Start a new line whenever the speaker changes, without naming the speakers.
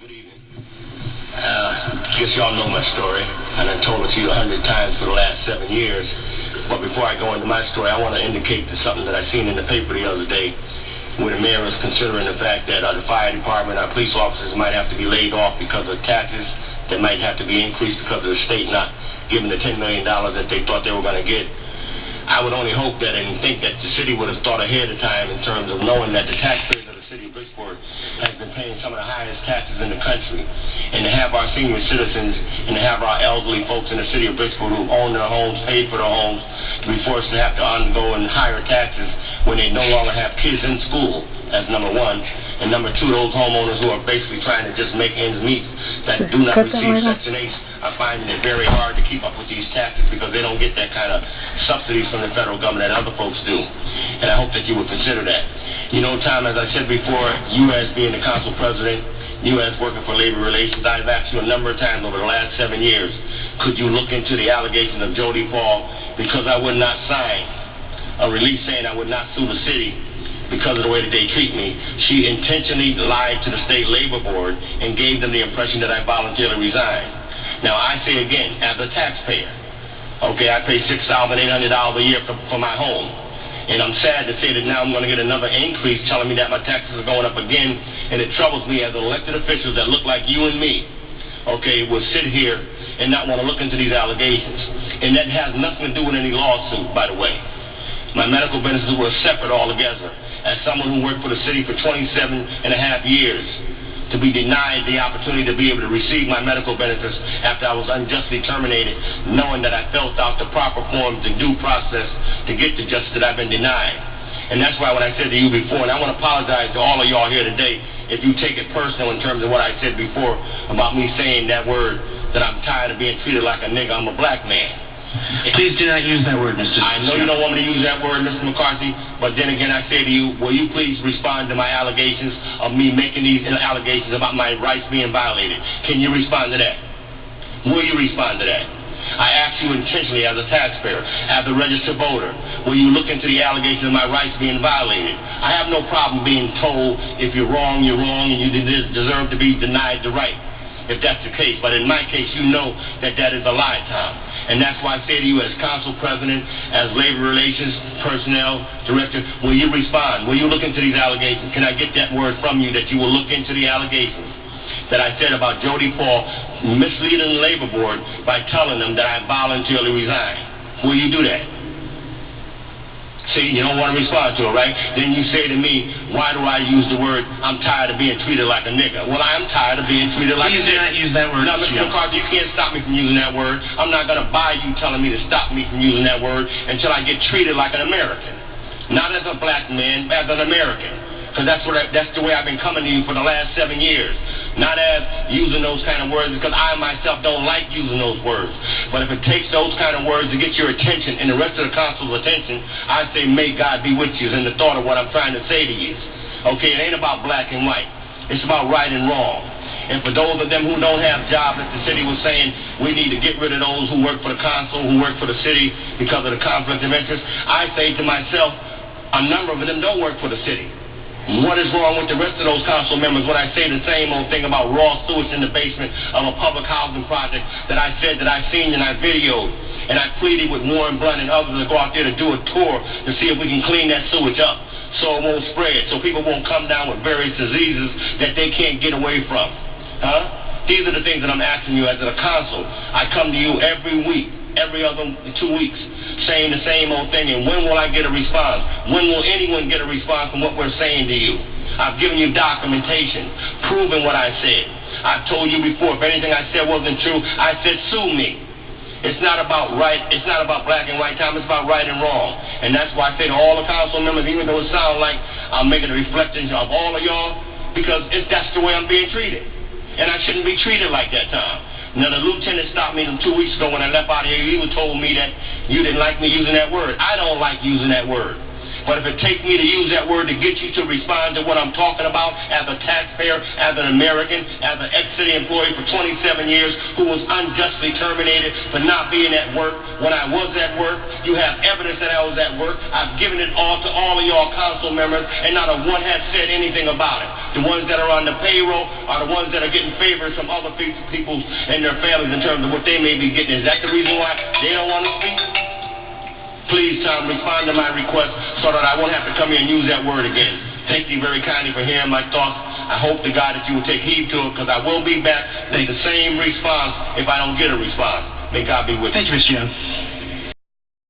Good evening. Guess y'all know my story, and I told it to you 100 times for the last 7 years. But before I go into my story, I want to indicate something that I seen in the paper the other day, where the mayor is considering the fact that the fire department, our police officers might have to be laid off because of taxes that might have to be increased because of the state not giving the $10 million that they thought they were going to get. I would only hope that and think that the city would have thought ahead of time in terms of knowing that the taxpayers of the city of Bridgeport has been paying some of the highest taxes in the country, and to have our senior citizens and to have our elderly folks in the city of Bridgeport who own their homes, paid for their homes, to be forced to have to undergo and higher taxes when they no longer have kids in school, as number one, and number two, those homeowners who are basically trying to just make ends meet that do not receive Section 8 are finding it very hard to keep up with these taxes because they don't get that kind of subsidies from the federal government that other folks do. And I hope that you would consider that. You know, Tom, as I said before, you as being the council president, you as working for labor relations, I've asked you a number of times over the last 7 years, could you look into the allegations of Jody Paul, because I would not sign a release saying I would not sue the city because of the way that they treat me. She intentionally lied to the state labor board and gave them the impression that I voluntarily resigned. Now, I say again, as a taxpayer, okay, I pay $6,800 a year for my home. And I'm sad to say that now I'm going to get another increase telling me that my taxes are going up again. And it troubles me as elected officials that look like you and me, okay, will sit here and not want to look into these allegations. And that has nothing to do with any lawsuit, by the way. My medical benefits were separate altogether. As someone who worked for the city for 27 and a half years, to be denied the opportunity to be able to receive my medical benefits after I was unjustly terminated, knowing that I filled out the proper forms and due process to get the justice that I've been denied. And that's why when I said to you before, and I want to apologize to all of y'all here today if you take it personal in terms of what I said before about me saying that word, that I'm tired of being treated like a nigger. I'm a black man.
Please do not use that word, Mr.
I know you don't want me to use that word, Mr. McCarthy, but then again I say to you, will you please respond to my allegations of me making these allegations about my rights being violated? Can you respond to that? Will you respond to that? I ask you intentionally as a taxpayer, as a registered voter, will you look into the allegations of my rights being violated? I have no problem being told if you're wrong, and you deserve to be denied the right, if that's the case. But in my case, you know that that is a lie, Tom. And that's why I say to you as council president, as labor relations personnel director, will you respond? Will you look into these allegations? Can I get that word from you that you will look into the allegations that I said about Jody Paul misleading the labor board by telling them that I voluntarily resigned? Will you do that? See, you don't want to respond to it, right? Then you say to me, why do I use the word, I'm tired of being treated like a nigger? Well, I'm tired of being treated like a nigger.
Please do not use that word.
No, Mr. McCarthy, you can't stop me from using that word. I'm not going to buy you telling me to stop me from using that word until I get treated like an American. Not as a black man, but as an American. Because that's the way I've been coming to you for the last 7 years. Not as using those kind of words, because I myself don't like using those words. But if it takes those kind of words to get your attention and the rest of the council's attention, I say may God be with you in the thought of what I'm trying to say to you. Okay, it ain't about black and white. It's about right and wrong. And for those of them who don't have jobs, as the city was saying, we need to get rid of those who work for the council, who work for the city because of the conflict of interest. I say to myself, a number of them don't work for the city. What is wrong with the rest of those council members when I say the same old thing about raw sewage in the basement of a public housing project that I said that I've seen and I videoed, and I pleaded with Warren Blunt and others to go out there to do a tour to see if we can clean that sewage up so it won't spread, so people won't come down with various diseases that they can't get away from. These are the things that I'm asking you as a council. I come to you every week, every other 2 weeks, saying the same old thing, and when will I get a response? When will anyone get a response from what we're saying to you? I've given you documentation, proving what I said. I've told you before, if anything I said wasn't true, I said sue me. It's not about right, it's not about black and white, Tom, it's about right and wrong. And that's why I say to all the council members, even though it sounds like I'm making a reflection of all of y'all, because that's the way I'm being treated. And I shouldn't be treated like that, Tom. Now, the lieutenant stopped me 2 weeks ago when I left out of here. He told me that you didn't like me using that word. I don't like using that word. But if it takes me to use that word to get you to respond to what I'm talking about as a taxpayer, as an American, as an ex-city employee for 27 years who was unjustly terminated for not being at work when I was at work, you have evidence that I was at work. I've given it all to all of y'all council members, and not a one has said anything about it. The ones that are on the payroll are the ones that are getting favors from other people and their families in terms of what they may be getting. Is that the reason why they don't want to speak? Please, Tom, respond to my request so that I won't have to come here and use that word again. Thank you very kindly for hearing my thoughts. I hope to God that you will take heed to it, because I will be back with the same response if I don't get a response. May God be with you.
Thank you, Mr. Young.